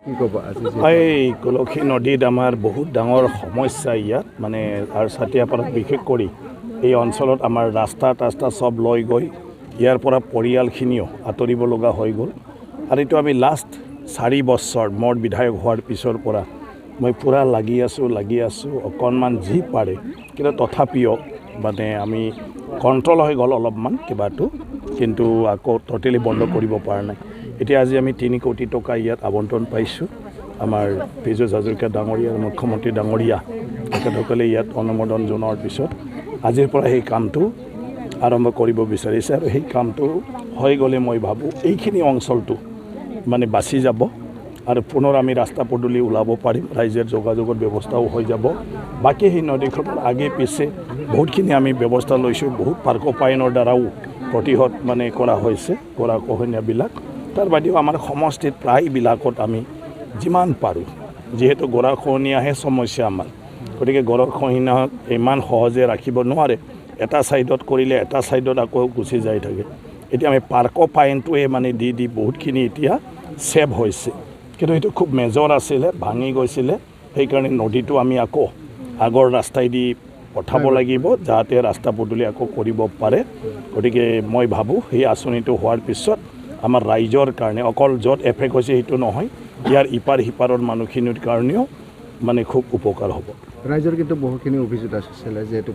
কি ক'ব আজি এই কলসী নদীত আমাৰ বহুত ডাঙৰ সমস্যা ইয়াত মানে আৰু ছাতিয়াপাৰাত বিশেষ কৰি এই অঞ্চলত আমাৰ ৰাস্তা সব লৈ গৈ ইয়াৰ পৰা পৰিয়ালখিনিও আঁতৰিব লগা হৈ গ'ল আৰু এইটো আমি লাষ্ট 4 বছৰ মোৰ বিধায়ক হোৱাৰ পিছৰ পৰা মই পুৰা লাগি আছোঁ অকণমান যি পাৰে কিন্তু তথাপিও মানে আমি কণ্ট্ৰল হৈ গ'ল অলপমান কিবাটো কিন্তু আকৌ টোটেলি বন্ধ কৰিব পৰা নাই এতিয়া আজি আমি 3 কোটি টকা ইয়াত আবণ্টন পাইছোঁ আমাৰ পীযুষ হাজৰিকা ডাঙৰীয়া মুখ্যমন্ত্ৰী ডাঙৰীয়া তেখেতসকলে ইয়াত অনুমোদন জনোৱাৰ পিছত আজিৰ পৰা সেই কামটো আৰম্ভ কৰিব বিচাৰিছে আৰু সেই কামটো হৈ গ'লে মই ভাবোঁ এইখিনি অঞ্চলটো মানে বাচি যাব আৰু পুনৰ আমি ৰাস্তা পদূলি ওলাব পাৰিম ৰাইজৰ যোগাযোগৰ ব্যৱস্থাও হৈ যাব বাকী সেই নদীখনৰ আগে পিছে বহুতখিনি আমি ব্যৱস্থা লৈছোঁ বহুত পাৰ্কোপায়নৰ দ্বাৰাও প্ৰতিহত মানে কৰা হৈছে গৰাখহনীয়াবিলাক তাৰ বাদেও আমাৰ সমষ্টিত প্ৰায়বিলাকত আমি যিমান পাৰোঁ যিহেতু গৰাখহনীয়াহে সমস্যা আমাৰ গতিকে গৰাখহনীয়া ইমান সহজে ৰাখিব নোৱাৰে এটা ছাইডত কৰিলে এটা ছাইডত আকৌ গুচি যাই থাকে এতিয়া আমি পাৰ্কোপায়নটোৱে মানে দি বহুতখিনি এতিয়া ছেভ হৈছে কিন্তু এইটো খুব মেজৰ আছিলে ভাঙি গৈছিলে সেইকাৰণে নদীটো আমি আকৌ আগৰ ৰাস্তাই দি পঠাব লাগিব যাতে ৰাস্তা পদূলি আকৌ কৰিব পাৰে গতিকে মই ভাবোঁ সেই আঁচনিটো হোৱাৰ পিছত আমাৰ ৰাইজৰ কাৰণে অকল য'ত এফেক্ট হৈছে সেইটো নহয় ইয়াৰ ইপাৰ সিপাৰৰ মানুহখিনিৰ কাৰণেও মানে খুব উপকাৰ হ'ব ৰাইজৰ কিন্তু বহুখিনি অভিযোগ আছিলে যিহেতু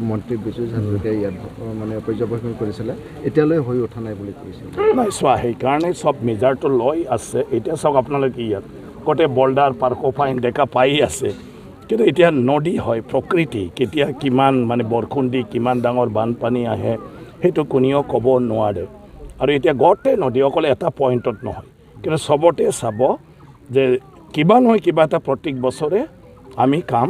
মন্ত্ৰী পীযুষ হাজৰিকাই ইয়াত মানে পৰ্যবেক্ষণ কৰিছিলে এতিয়ালৈ হৈ উঠা নাই বুলি কৈছিল নাই চোৱা সেইকাৰণে চব মেজাৰটো লৈ আছে এতিয়া চাওক আপোনালোকে ইয়াত গোটেই বল্ডাৰ পাৰ্কোপাইন দেখা পাই আছে কিন্তু এতিয়া নদী হয় প্ৰকৃতি কেতিয়া কিমান মানে বৰষুণ দি কিমান ডাঙৰ বানপানী আহে সেইটো কোনেও ক'ব নোৱাৰে আৰু এতিয়া গোটেই নদী অকল এটা পইণ্টত নহয় কিন্তু চবতে চাব যে কিবা নহয় কিবা এটা প্ৰত্যেক বছৰে আমি কাম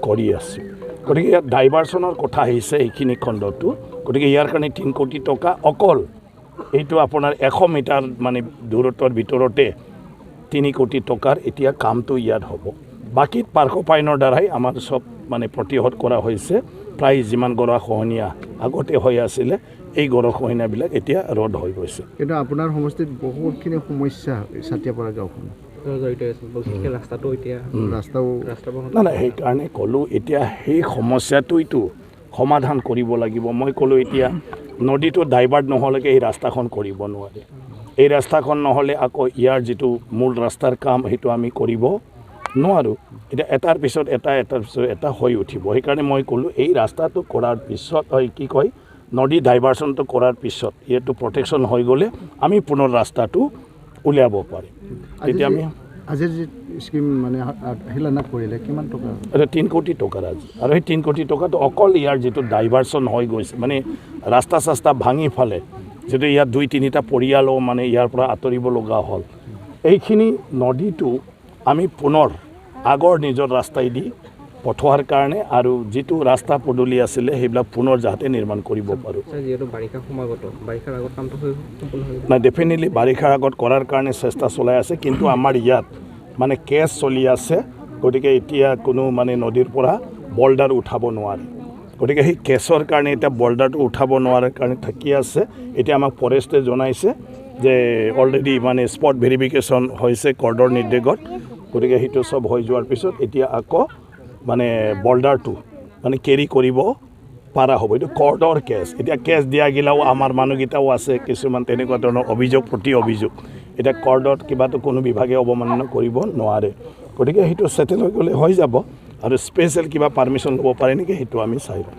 কৰি আছোঁ গতিকে ইয়াত ডাইভাৰ্চনৰ কথা আহিছে এইখিনি খণ্ডটো গতিকে ইয়াৰ কাৰণে 3 কোটি টকা অকল এইটো আপোনাৰ 100 মিটাৰ মানে দূৰত্বৰ ভিতৰতে 3 কোটি টকাৰ এতিয়া কামটো ইয়াত হ'ব বাকী পাৰ্কোপায়নৰ দ্বাৰাই আমাৰ সব মানে প্ৰতিহত কৰা হৈছে প্ৰায় যিমান গৰাখহনীয়া আগতে হৈ আছিলে এই গৰাখহনীয়াবিলাক এতিয়া ৰদ হৈ গৈছে কিন্তু আপোনাৰ সমষ্টিত বহুতখিনি সমস্যা ছাতিয়াপাৰা গাঁওখন নাই সেইকাৰণে ক'লোঁ এতিয়া সেই সমস্যাটোইতো সমাধান কৰিব লাগিব মই ক'লোঁ এতিয়া নদীটো ডাইভাৰ্ট নহ'লেকে এই ৰাস্তাখন কৰিব নোৱাৰে এই ৰাস্তাখন নহ'লে আকৌ ইয়াৰ যিটো মূল ৰাস্তাৰ কাম সেইটো আমি কৰিব নোৱাৰোঁ এতিয়া এটাৰ পিছত এটা হৈ উঠিব সেইকাৰণে মই ক'লোঁ এই ৰাস্তাটো কৰাৰ পিছত কি কয় নদী ডাইভাৰ্চনটো কৰাৰ পিছত ইয়াতো প্ৰটেকশ্যন হৈ গ'লে আমি পুনৰ ৰাস্তাটো উলিয়াব পাৰিম তেতিয়া আমি আজিৰ যি স্কিম মানে শিলান্যাস কৰিলে কিমান টকা এটা 3 কোটি টকাৰ আজি আৰু সেই 3 কোটি টকাটো অকল ইয়াৰ যিটো ডাইভাৰ্চন হৈ গৈছে মানে ৰাস্তা ভাঙি ফালে যিটো ইয়াত 2-3টা পৰিয়ালো মানে ইয়াৰ পৰা আঁতৰিব লগা হ'ল এইখিনি নদীটো আমি পুনৰ আগৰ নিজৰ ৰাস্তাই দি পঠোৱাৰ কাৰণে আৰু যিটো ৰাস্তা পদূলি আছিলে সেইবিলাক পুনৰ যাতে নিৰ্মাণ কৰিব পাৰোঁ নাই ডেফিনেটলি বাৰিষাৰ আগত কৰাৰ কাৰণে চেষ্টা চলাই আছে কিন্তু আমাৰ ইয়াত মানে কেছ চলি আছে গতিকে এতিয়া কোনো মানে নদীৰ পৰা বল্ডাৰ উঠাব নোৱাৰে গতিকে সেই কেছৰ কাৰণে এতিয়া বল্ডাৰটো উঠাব নোৱাৰাৰ কাৰণে থাকি আছে এতিয়া আমাক ফৰেষ্টে জনাইছে যে অলৰেডি মানে স্পট ভেৰিফিকেশ্যন হৈছে কৰ্ডৰ নিৰ্দেশত গতিকে সেইটো সব হৈ যোৱাৰ পিছত এতিয়া আকৌ মানে বল্ডাৰটো মানে কেৰি কৰিব পাৰা হ'ব এইটো কৰ্ডৰ কেছ এতিয়া কেছ দিয়া গিলাও আমাৰ মানুহকেইটাও আছে কিছুমান তেনেকুৱা ধৰণৰ অভিযোগ এতিয়া কৰ্ডত কিবাটো কোনো বিভাগে অৱমাননা কৰিব নোৱাৰে গতিকে সেইটো ছেটেল হৈ গ'লে হৈ যাব আৰু স্পেচিয়েল কিবা পাৰ্মিশ্যন ল'ব পাৰে নেকি সেইটো আমি চাই লওঁ